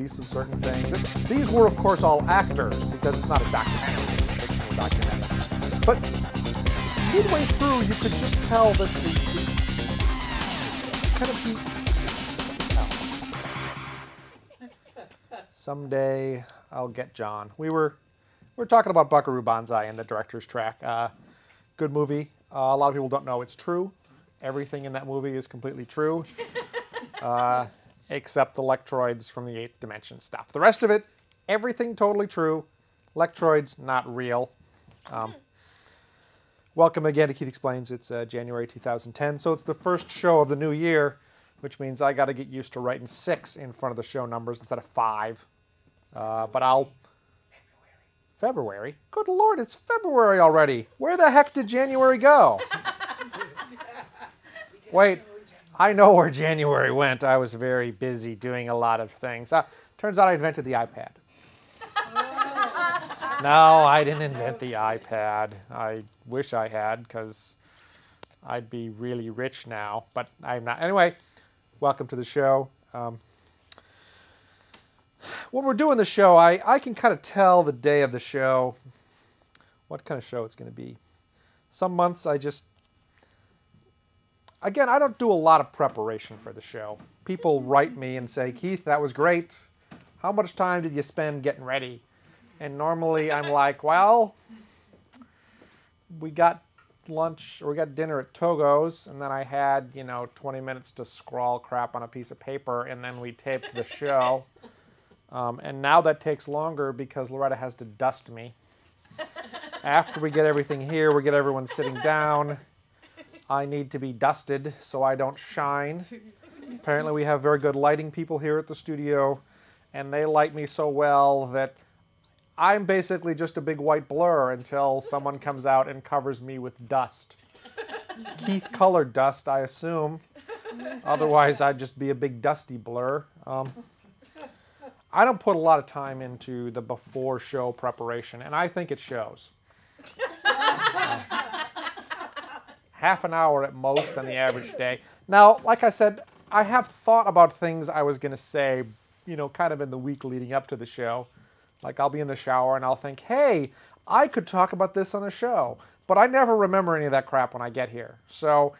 release of certain things. These were, of course, all actors because it's not a documentary, it's a fictional documentary. But midway through, you could just tell that the kind of someday I'll get John. We're talking about Buckaroo Banzai in the director's track. Good movie. A lot of people don't know it's true. Everything in that movie is completely true, except the Lectroids from the 8th dimension stuff. The rest of it, everything totally true. Lectroids, not real. Welcome again to Keith Explains. It's January 2010, so it's the first show of the new year, which means I got to get used to writing 6 in front of the show numbers instead of 5. But I'll... February? Good Lord, it's February already. Where the heck did January go? Wait, I know where January went. I was very busy doing a lot of things. Turns out I invented the iPad. No, I didn't invent the iPad. I wish I had, because I'd be really rich now, but I'm not. Anyway, welcome to the show. When we're doing the show, I can kind of tell the day of the show what kind of show it's going to be. Some months I just... Again, I don't do a lot of preparation for the show. People write me and say, Keith, that was great. How much time did you spend getting ready? And normally I'm like, well, we got lunch, or we got dinner at Togo's, and then I had, 20 minutes to scrawl crap on a piece of paper, and then we taped the show. And now that takes longer because Loretta has to dust me. After we get everything here, we get everyone sitting down. I need to be dusted so I don't shine. Apparently we have very good lighting people here at the studio, and they light me so well that I'm basically just a big white blur until someone comes out and covers me with dust. Keith colored dust, I assume. Otherwise, I'd just be a big dusty blur. I don't put a lot of time into the before show preparation, and I think it shows. Half an hour at most on the average day. Now, like I said, I have thought about things I was going to say, kind of in the week leading up to the show. Like, I'll be in the shower and I'll think, hey, I could talk about this on the show. But I never remember any of that crap when I get here. So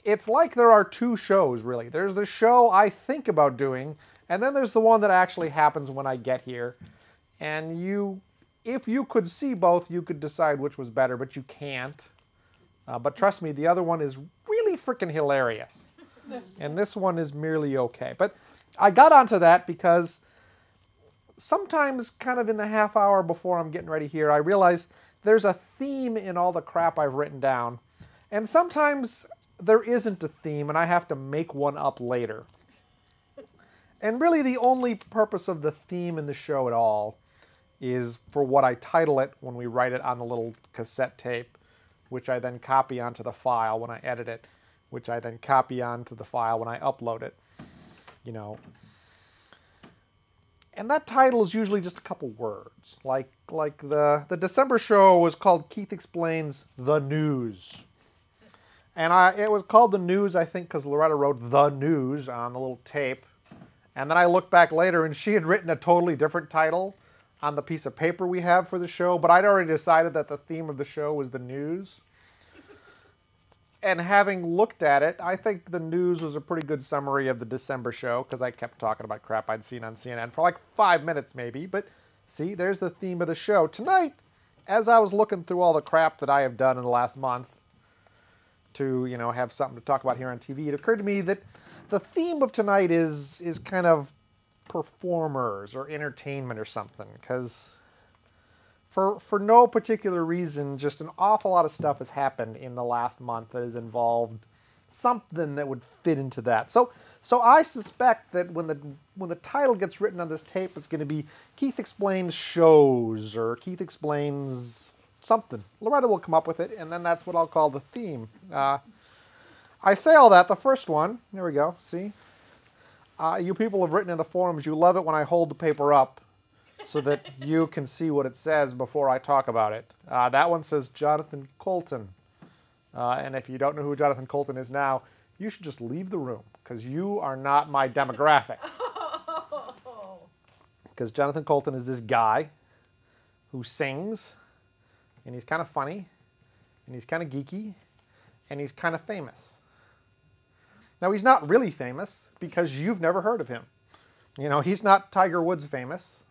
it's like there are 2 shows, really. There's the show I think about doing, and then there's the one that actually happens when I get here. And if you could see both, you could decide which was better, but you can't. But trust me, the other one is really freaking hilarious. And this one is merely okay. But I got onto that because sometimes kind of in the half hour before I'm getting ready here, I realize there's a theme in all the crap I've written down. And sometimes there isn't a theme and I have to make one up later. And really the only purpose of the theme in the show at all is for what I title it when we write it on the little cassette tape, which I then copy onto the file when I edit it, which I then copy onto the file when I upload it, And that title is usually just a couple words. Like the December show was called Keith Explains The News. And it was called The News, I think, because Loretta wrote The News on the little tape. And then I looked back later and she had written a totally different title on the piece of paper we have for the show, but I'd already decided that the theme of the show was the news. And having looked at it, I think the news was a pretty good summary of the December show, because I kept talking about crap I'd seen on CNN for like 5 minutes maybe. But see, there's the theme of the show. Tonight, as I was looking through all the crap that I have done in the last month to, have something to talk about here on TV, it occurred to me that the theme of tonight is kind of performers or entertainment or something, because for no particular reason, just an awful lot of stuff has happened in the last month that has involved something that would fit into that. So I suspect that when the title gets written on this tape, it's going to be Keith Explains Shows or Keith Explains something. Loretta will come up with it, and then that's what I'll call the theme. I say all that, the first one, there we go, see? You people have written in the forums, you love it when I hold the paper up so that you can see what it says before I talk about it. That one says Jonathan Coulton. And if you don't know who Jonathan Coulton is now, you should just leave the room, because you are not my demographic. because Jonathan Coulton is this guy who sings, and he's kind of funny, and he's kind of geeky, and he's kind of famous. Now, he's not really famous because you've never heard of him. You know, he's not Tiger Woods famous.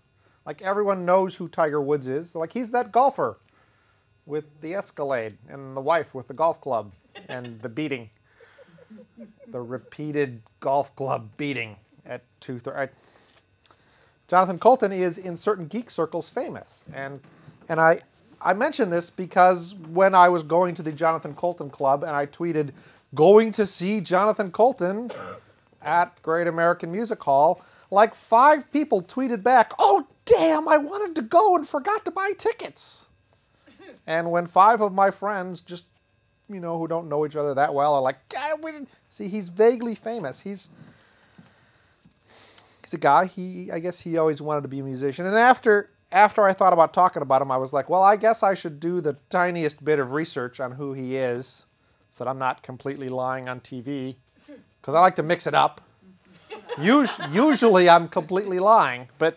Like, everyone knows who Tiger Woods is. Like, he's that golfer with the Escalade and the wife with the golf club and the beating. The repeated golf club beating at 2:30. Jonathan Coulton is, in certain geek circles, famous. And I mention this because when I was going to the Jonathan Coulton Club and I tweeted, going to see Jonathan Coulton at Great American Music Hall, like 5 people tweeted back, "Oh, damn, I wanted to go and forgot to buy tickets." And when 5 of my friends, just, you know, who don't know each other that well, are like, see, he's vaguely famous. He's a guy, I guess he always wanted to be a musician. And after I thought about talking about him, I was like, well, I guess I should do the tiniest bit of research on who he is so that I'm not completely lying on TV, because I like to mix it up. Usually I'm completely lying, but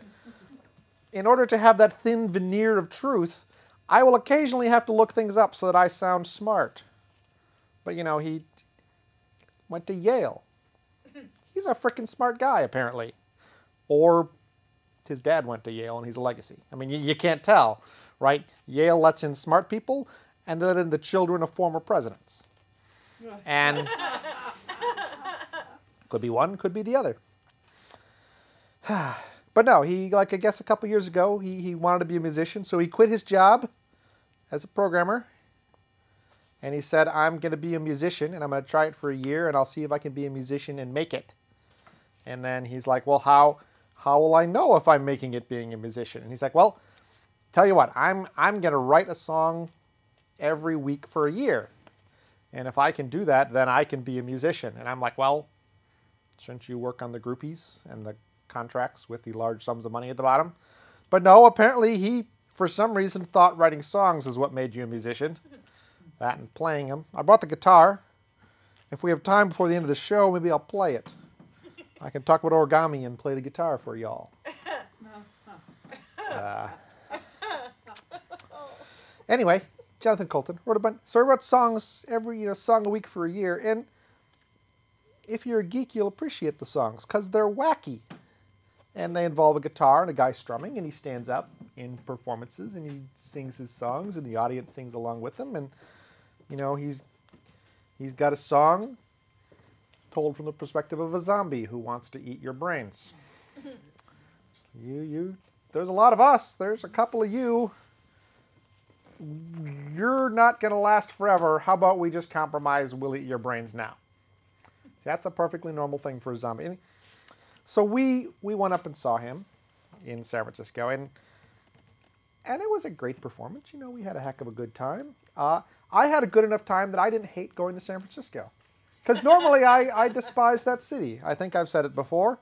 in order to have that thin veneer of truth, I will occasionally have to look things up so that I sound smart. But, you know, he went to Yale. He's a frickin' smart guy, apparently. Or his dad went to Yale and he's a legacy. I mean, you can't tell, right? Yale lets in smart people and let in the children of former presidents. And could be one, could be the other. But no, he, like, I guess a couple years ago, he wanted to be a musician, so he quit his job as a programmer. And he said, I'm going to be a musician, and I'm going to try it for a year, and I'll see if I can be a musician and make it. And then he's like, well, how will I know if I'm making it being a musician? And he's like, well, tell you what, I'm going to write a song every week for a year. And if I can do that, then I can be a musician. And I'm like, well, shouldn't you work on the groupies and the contracts with the large sums of money at the bottom? But no, apparently he, for some reason, thought writing songs is what made you a musician. That and playing them. I brought the guitar. If we have time before the end of the show, maybe I'll play it. I can talk about origami and play the guitar for y'all. Anyway, Jonathan Coulton wrote so he wrote songs every song a week for a year, and if you're a geek, you'll appreciate the songs because they're wacky, and they involve a guitar and a guy strumming, and he stands up in performances and he sings his songs, and the audience sings along with him, and you know he's got a song told from the perspective of a zombie who wants to eat your brains. There's a lot of us. There's a couple of you. You're not going to last forever. How about we just compromise? We'll eat your brains now. See, that's a perfectly normal thing for a zombie. So we went up and saw him in San Francisco, and it was a great performance. You know, we had a heck of a good time. I had a good enough time that I didn't hate going to San Francisco. Because normally I despise that city. I think I've said it before.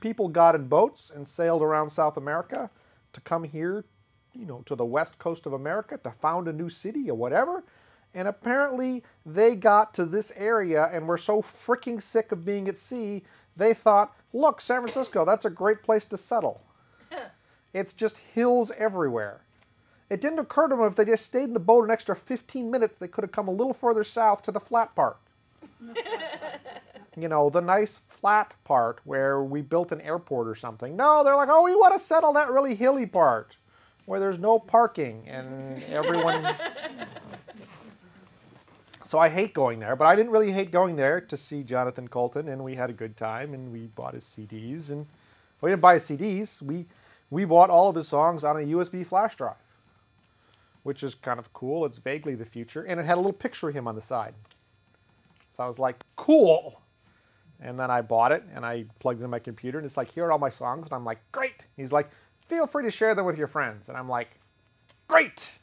People got in boats and sailed around South America to come here, you know, to the west coast of America to found a new city or whatever. And apparently they got to this area and were so freaking sick of being at sea, they thought, look, San Francisco, that's a great place to settle. It's just hills everywhere. It didn't occur to them if they just stayed in the boat an extra 15 minutes, they could have come a little further south to the flat part. You know, the nice flat part where we built an airport or something. No, they're like, oh, we want to settle that really hilly part where there's no parking and everyone... So I hate going there, but I didn't really hate going there to see Jonathan Coulton, and we had a good time, and we bought his CDs, and we didn't buy his CDs. We bought all of his songs on a USB flash drive, which is kind of cool. It's vaguely the future, and it had a little picture of him on the side. So I was like, cool. And then I bought it, and I plugged it in my computer, and it's like, here are all my songs. And I'm like, great. He's like, feel free to share them with your friends. And I'm like, great.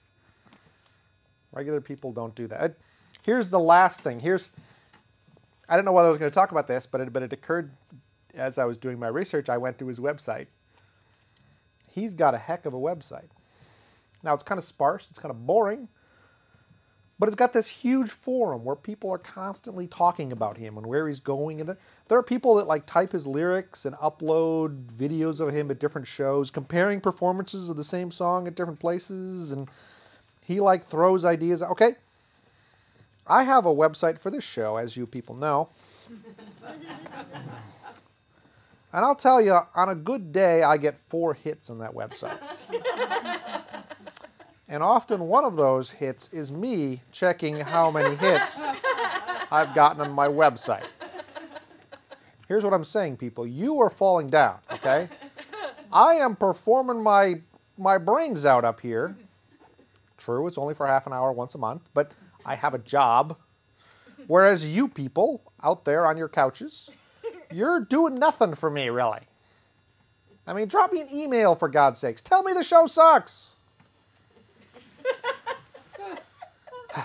Regular people don't do that. Here's the last thing. I don't know whether I was going to talk about this, but it occurred as I was doing my research. I went to his website. He's got a heck of a website. Now, it's kind of sparse. It's kind of boring. But it's got this huge forum where people are constantly talking about him and where he's going. And there are people that like type his lyrics and upload videos of him at different shows, comparing performances of the same song at different places. And he like throws ideas. Okay, I have a website for this show, as you people know. And I'll tell you, on a good day, I get 4 hits on that website. And often one of those hits is me checking how many hits I've gotten on my website. Here's what I'm saying, people. You are falling down, okay? I am performing my brains out up here. True, it's only for half an hour once a month, but I have a job. Whereas you people out there on your couches, you're doing nothing for me, really. I mean, drop me an email, for God's sakes. Tell me the show sucks.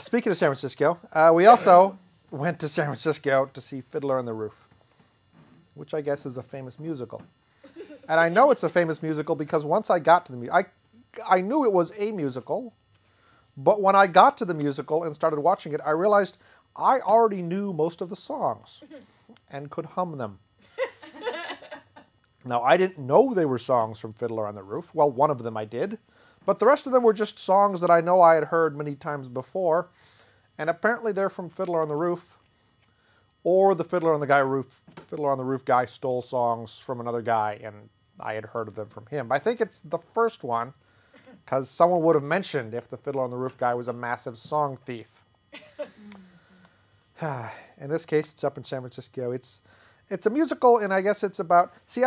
Speaking of San Francisco, we also went to San Francisco to see Fiddler on the Roof, which I guess is a famous musical. And I know it's a famous musical because once I got to the musical, I knew it was a musical, but when I got to the musical and started watching it, I realized I already knew most of the songs and could hum them. Now, I didn't know they were songs from Fiddler on the Roof. Well, one of them I did. But the rest of them were just songs that I know I had heard many times before. And apparently they're from Fiddler on the Roof. Or the Fiddler on the Roof guy stole songs from another guy, and I had heard of them from him. I think it's the first one, because someone would have mentioned if the Fiddler on the Roof guy was a massive song thief. In this case, it's up in San Francisco. It's a musical, and I guess it's about... See,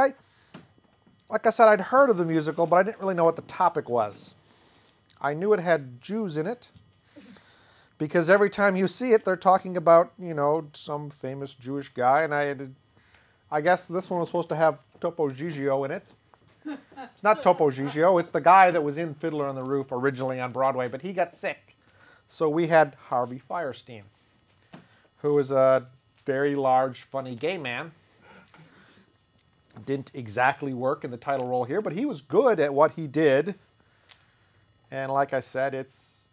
like I said, I'd heard of the musical, but I didn't really know what the topic was. I knew it had Jews in it, because every time you see it, they're talking about, you know, some famous Jewish guy, and I guess this one was supposed to have Topo Gigio in it. It's not Topo Gigio, it's the guy that was in Fiddler on the Roof originally on Broadway, but he got sick. So we had Harvey Fierstein, who is a very large, funny gay man. Didn't exactly work in the title role here, but he was good at what he did. And like I said, it's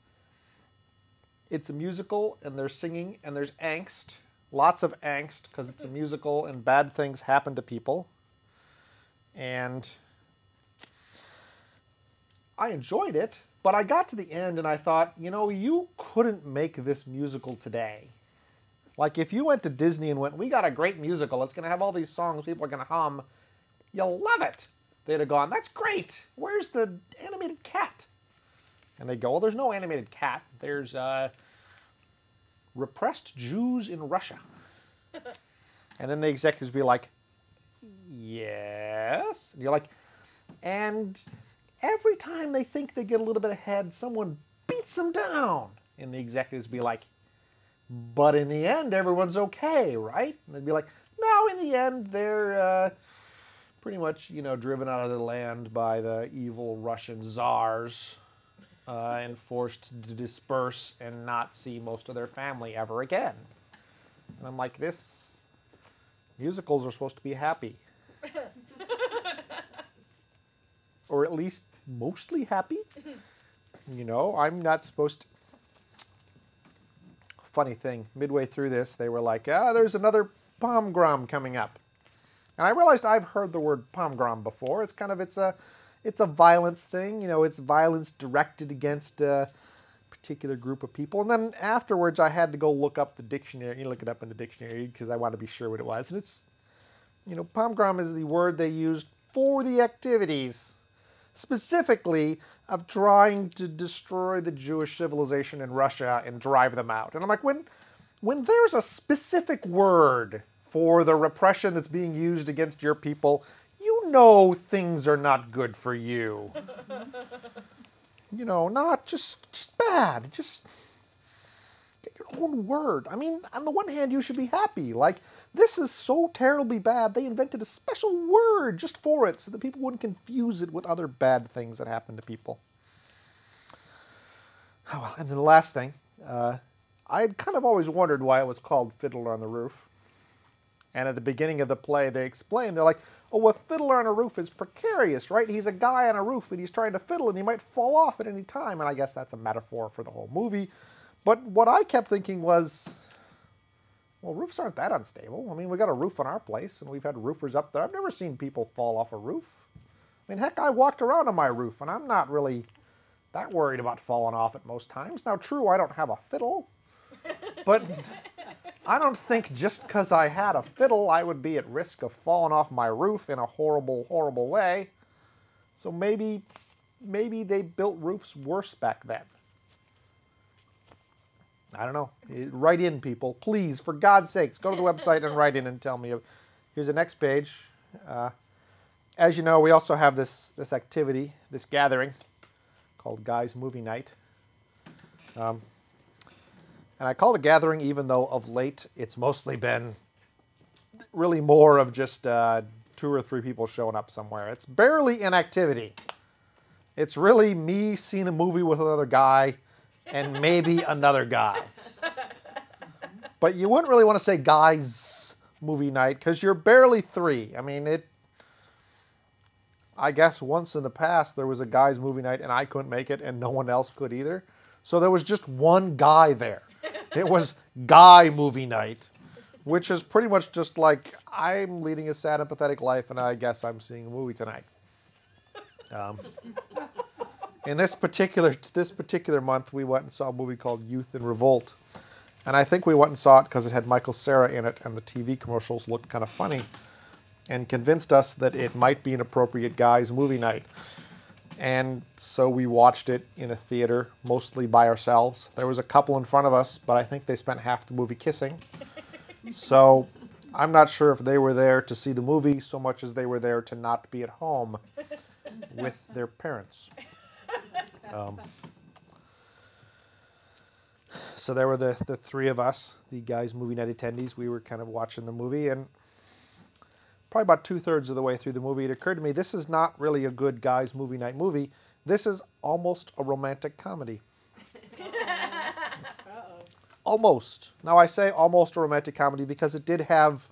a musical, and there's singing, and there's angst. Lots of angst, because it's a musical, and bad things happen to people. And I enjoyed it, but I got to the end, and I thought, you know, you couldn't make this musical today. Like, if you went to Disney and went, we got a great musical, it's going to have all these songs people are going to hum, you'll love it. They'd have gone, that's great. Where's the animated cat? And they'd go, well, there's no animated cat. There's repressed Jews in Russia. And then the executives would be like, yes. And you're like, and every time they think they get a little bit ahead, someone beats them down. And the executives would be like, but in the end, everyone's okay, right? And they'd be like, no, in the end, they're pretty much, you know, driven out of the land by the evil Russian czars and forced to disperse and not see most of their family ever again. And I'm like, musicals are supposed to be happy. Or at least mostly happy. You know, I'm not supposed to... Funny thing, midway through this, they were like, there's another pogrom coming up. And I realized I've heard the word pogrom before. It's kind of, it's a violence thing. You know, it's violence directed against a particular group of people. And then afterwards, I had to go look up the dictionary, look it up in the dictionary, because I wanted to be sure what it was. And it's, you know, pogrom is the word they used for the activities, specifically of trying to destroy the Jewish civilization in Russia and drive them out. And I'm like, when there's a specific word for the repression that's being used against your people, you know things are not good for you. You know, not just bad. Just get your own word. I mean, on the one hand, you should be happy. Like, this is so terribly bad, they invented a special word just for it so that people wouldn't confuse it with other bad things that happen to people. Oh, well, and then the last thing, I had kind of always wondered why it was called Fiddler on the Roof. And at the beginning of the play, they explain, they're like, oh, well, Fiddler on a Roof is precarious, right? He's a guy on a roof and he's trying to fiddle and he might fall off at any time. And I guess that's a metaphor for the whole movie. But what I kept thinking was, well, roofs aren't that unstable. I mean, we got a roof on our place, and we've had roofers up there. I've never seen people fall off a roof. I mean, heck, I walked around on my roof, and I'm not really that worried about falling off at most times. Now, true, I don't have a fiddle, but I don't think just because I had a fiddle, I would be at risk of falling off my roof in a horrible, horrible way. So maybe they built roofs worse back then. I don't know. Write in, people. Please, for God's sakes, go to the website and write in and tell me. Here's the next page. As you know, we also have this activity, this gathering, called Guys Movie Night. And I call it a gathering even though of late it's mostly been really more of just 2 or 3 people showing up somewhere. It's barely an activity. It's really me seeing a movie with another guy and maybe another guy. But you wouldn't really want to say guys movie night because you're barely 3. I mean, I guess once in the past there was a guys movie night and I couldn't make it and no one else could either. So there was just one guy there. It was guy movie night, which is pretty much just like I'm leading a sad and pathetic life and I guess I'm seeing a movie tonight. In this particular month, we went and saw a movie called Youth in Revolt. And I think we went and saw it because it had Michael Cera in it and the TV commercials looked kind of funny and convinced us that it might be an appropriate guys movie night. And so we watched it in a theater, mostly by ourselves. There was a couple in front of us, but I think they spent half the movie kissing. So I'm not sure if they were there to see the movie so much as they were there to not be at home with their parents. So there were the 3 of us, the guys movie night attendees. We were kind of watching the movie, and probably about 2/3 of the way through the movie, it occurred to me this is not really a good guys movie night movie. This is almost a romantic comedy. Almost. Now I say almost a romantic comedy because it did have,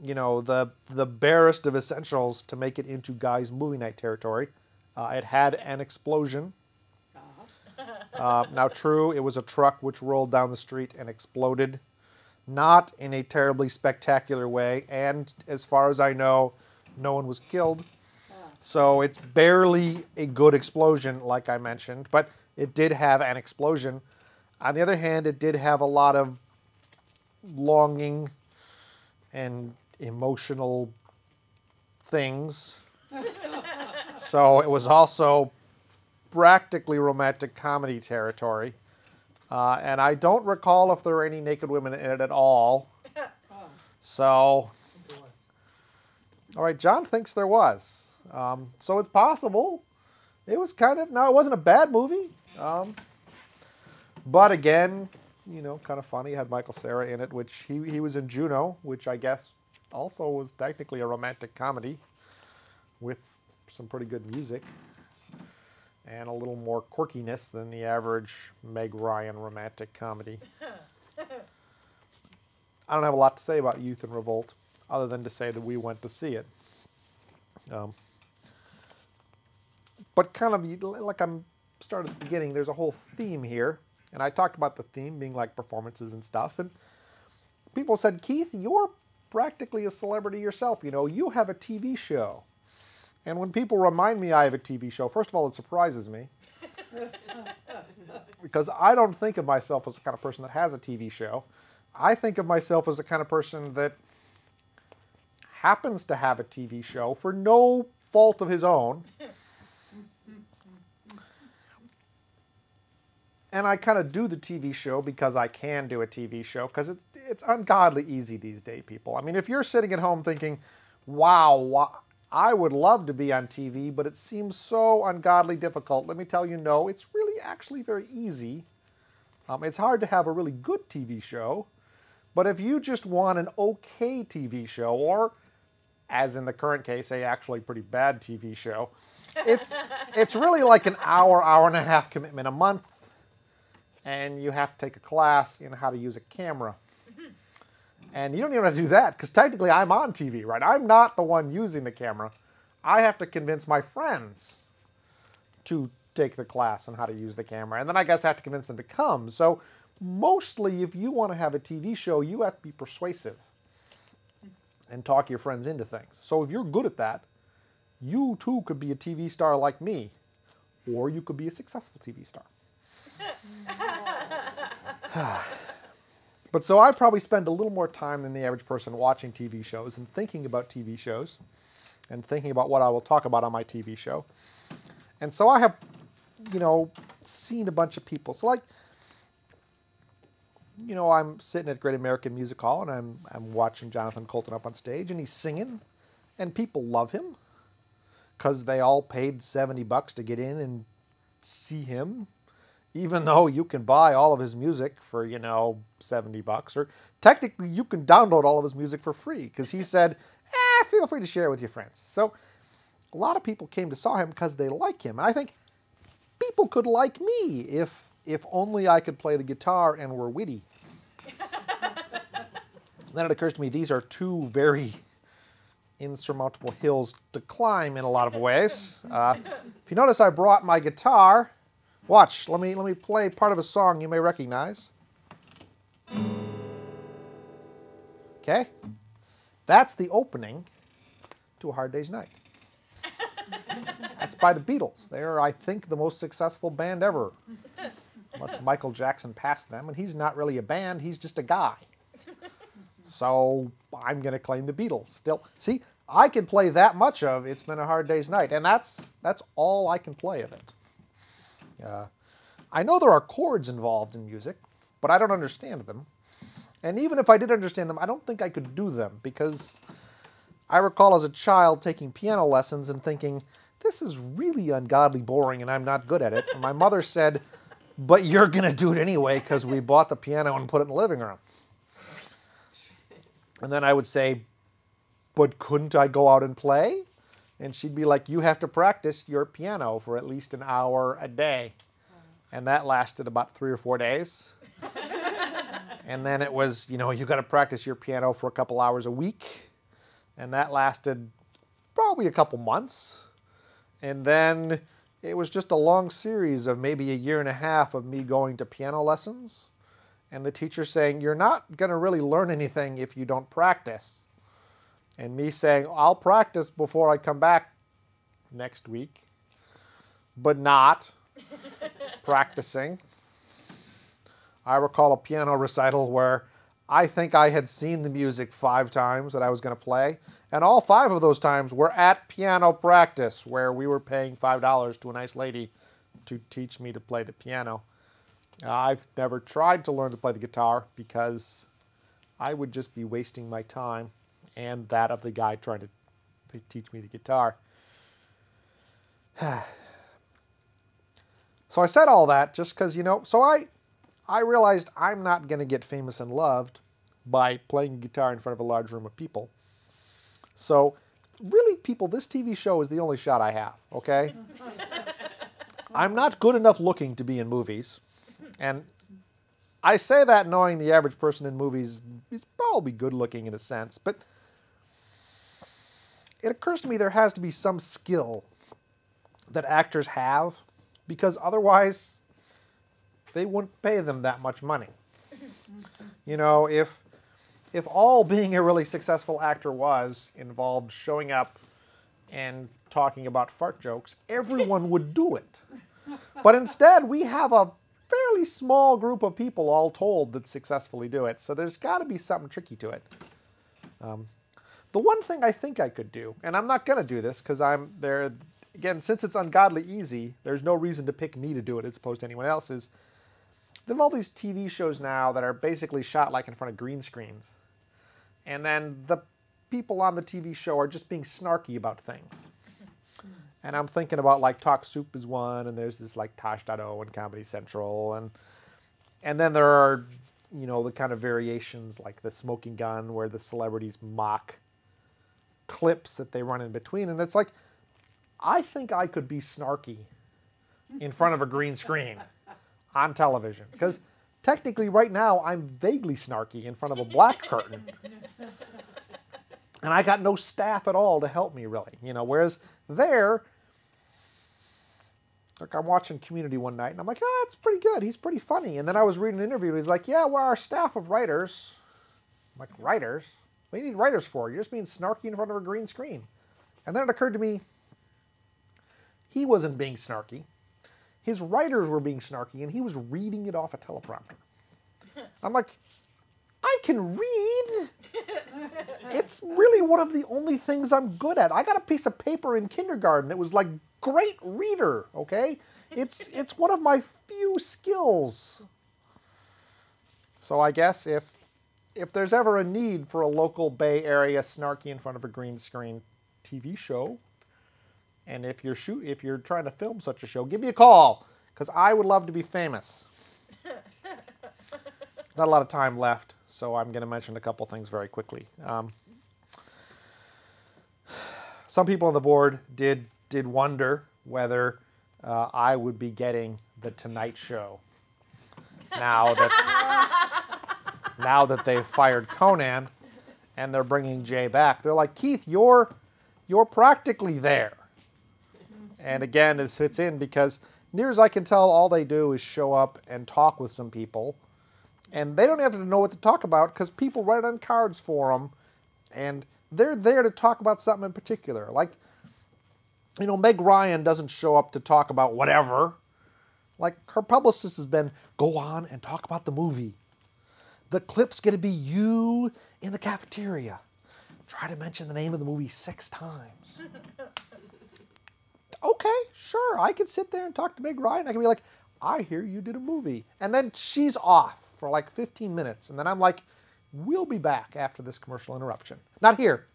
you know, the barest of essentials to make it into guys movie night territory. It had an explosion. Now, true, it was a truck which rolled down the street and exploded. Not in a terribly spectacular way, and as far as I know, no one was killed. So it's barely a good explosion, like I mentioned, but it did have an explosion. On the other hand, it did have a lot of longing and emotional things. So it was also practically romantic comedy territory. And I don't recall if there were any naked women in it at all. So, all right, John thinks there was. So it's possible. It was kind of, no, it wasn't a bad movie. But again, you know, kind of funny. It had Michael Cera in it, which he was in Juno, which I guess also was technically a romantic comedy with some pretty good music and a little more quirkiness than the average Meg Ryan romantic comedy. I don't have a lot to say about Youth in Revolt, other than to say that we went to see it. But kind of like I'm started at the beginning, there's a whole theme here, and I talked about the theme being like performances and stuff, and people said, Keith, you're practically a celebrity yourself. You know, you have a TV show. And when people remind me I have a TV show, first of all, it surprises me. Because I don't think of myself as the kind of person that has a TV show. I think of myself as the kind of person that happens to have a TV show for no fault of his own. And I kind of do the TV show because I can do a TV show, because it's ungodly easy these days, people. I mean, if you're sitting at home thinking, wow, I would love to be on TV, but it seems so ungodly difficult. Let me tell you, no, it's really actually very easy. It's hard to have a really good TV show, but if you just want an okay TV show, or, as in the current case, a actually pretty bad TV show, it's really like an hour and a half commitment a month, and you have to take a class in how to use a camera. And you don't even have to do that, because technically I'm on TV, right? I'm not the one using the camera. I have to convince my friends to take the class on how to use the camera. And then I guess I have to convince them to come. So mostly if you want to have a TV show, you have to be persuasive and talk your friends into things. So if you're good at that, you too could be a TV star like me, or you could be a successful TV star. But so I probably spend a little more time than the average person watching TV shows and thinking about TV shows and thinking about what I will talk about on my TV show. And so I have, seen a bunch of people. So like, I'm sitting at Great American Music Hall and I'm watching Jonathan Coulton up on stage and he's singing and people love him because they all paid $70 to get in and see him, even though you can buy all of his music for, $70, or technically you can download all of his music for free because he said, feel free to share it with your friends. So a lot of people came to saw him because they like him. And I think people could like me if only I could play the guitar and were witty. Then it occurs to me these are two very insurmountable hills to climb in a lot of ways. If you notice, I brought my guitar. Watch, let me play part of a song you may recognize. Okay? That's the opening to A Hard Day's Night. That's by the Beatles. They're, I think, the most successful band ever. Unless Michael Jackson passed them, and he's not really a band, he's just a guy. So I'm going to claim the Beatles. Still, see, I can play that much of It's Been a Hard Day's Night, and that's all I can play of it. I know there are chords involved in music, but I don't understand them. And even if I did understand them, I don't think I could do them, because I recall as a child taking piano lessons and thinking, this is really ungodly boring and I'm not good at it. And my mother said, but you're going to do it anyway because we bought the piano and put it in the living room. And then I would say, but couldn't I go out and play? And she'd be like, you have to practice your piano for at least an hour a day. And that lasted about 3 or 4 days. And then it was, you got to practice your piano for a couple hours a week. And that lasted probably a couple months. And then it was just a long series of maybe 1.5 years of me going to piano lessons. And the teacher saying, you're not going to really learn anything if you don't practice. And me saying, I'll practice before I come back next week. But not practicing. I recall a piano recital where I think I had seen the music 5 times that I was going to play. And all 5 of those times were at piano practice, where we were paying $5 to a nice lady to teach me to play the piano. I've never tried to learn to play the guitar because I would just be wasting my time and that of the guy trying to teach me the guitar. So I said all that just because, so I realized I'm not going to get famous and loved by playing guitar in front of a large room of people. So really, people, this TV show is the only shot I have, okay? I'm not good enough looking to be in movies. And I say that knowing the average person in movies is probably good looking in a sense, but it occurs to me there has to be some skill that actors have, because otherwise they wouldn't pay them that much money. If all being a really successful actor involved showing up and talking about fart jokes, everyone would do it. But instead, we have a fairly small group of people, all told, that successfully do it. So there's got to be something tricky to it. The one thing I think I could do, and I'm not going to do this because I'm there, again, since it's ungodly easy, there's no reason to pick me to do it as opposed to anyone else's. There are all these TV shows now that are basically shot like in front of green screens. And then the people on the TV show are just being snarky about things. And I'm thinking about like Talk Soup is one, and there's this like Tosh.0 and Comedy Central, and then there are, the kind of variations like the Smoking Gun where the celebrities mock clips that they run in between. And it's like, I think I could be snarky in front of a green screen on television. Because technically right now I'm vaguely snarky in front of a black curtain. And I got no staff at all to help me really. Whereas there, like I'm watching Community one night, and I'm like, oh, that's pretty good. He's pretty funny. And then I was reading an interview, and he's like, yeah, we're our staff of writers. I'm like, writers? What do you need writers for? You're just being snarky in front of a green screen. And then it occurred to me, he wasn't being snarky. His writers were being snarky, and he was reading it off a teleprompter. I'm like, I can read. It's really one of the only things I'm good at. I got a piece of paper in kindergarten. It was like, great reader, okay? It's one of my few skills. So I guess if there's ever a need for a local Bay Area snarky in front of a green screen TV show, and if you're trying to film such a show, give me a call, because I would love to be famous. Not a lot of time left, so I'm going to mention a couple things very quickly. Some people on the board did wonder whether I would be getting the Tonight Show now that they've fired Conan and they're bringing Jay back. They're like, Keith, you're practically there. And again, it fits in because near as I can tell, all they do is show up and talk with some people. And they don't have to know what to talk about because people write on cards for them. And they're there to talk about something in particular. Like, you know, Meg Ryan doesn't show up to talk about whatever. Like, her publicist has been, go on and talk about the movie. The clip's going to be you in the cafeteria. Try to mention the name of the movie 6 times. Okay, sure. I can sit there and talk to Meg Ryan. I can be like, I hear you did a movie. And then she's off for like 15 minutes. And then I'm like, we'll be back after this commercial interruption. Not here.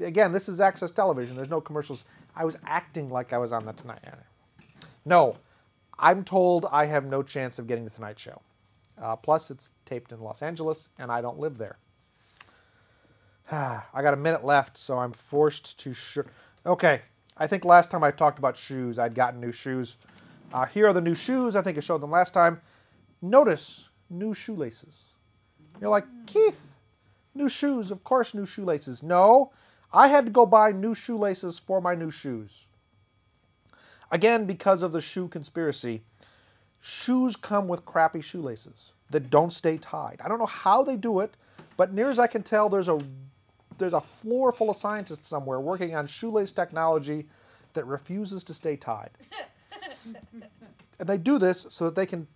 Again, this is Access Television. There's no commercials. I was acting like I was on the Tonight Show. No, I'm told I have no chance of getting the Tonight Show. Plus, it's taped in Los Angeles, and I don't live there. I got a minute left, so I'm forced to... Okay, I think last time I talked about shoes, I'd gotten new shoes. Here are the new shoes. I think I showed them last time. Notice new shoelaces. You're like, Keith, new shoes. Of course, new shoelaces. No, I had to go buy new shoelaces for my new shoes. Again, because of the shoe conspiracy, shoes come with crappy shoelaces that don't stay tied. I don't know how they do it, but near as I can tell, there's a floor full of scientists somewhere working on shoelace technology that refuses to stay tied. And they do this so that they can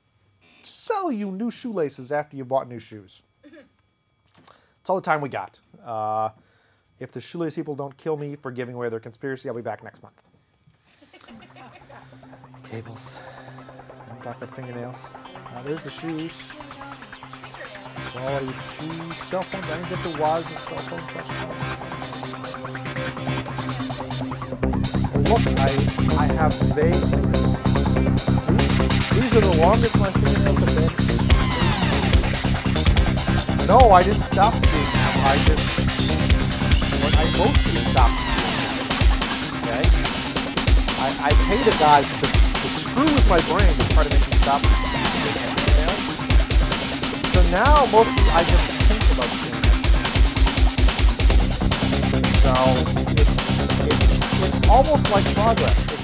sell you new shoelaces after you bought new shoes. That's all the time we got. If the shoelace people don't kill me for giving away their conspiracy, I'll be back next month. Cables. Doctor fingernails. There's the shoes. Quality shoes. Cell phones. I didn't get the Woz and cell phone question. Look, I have vague... These are the longest my fingernails have been. No, I didn't stop doing them. I mostly stopped doing them. Okay? I paid a guy to screw with my brain to try to make me stop doing my fingernails. So now, mostly, I just think about doing them. So, it's almost like progress.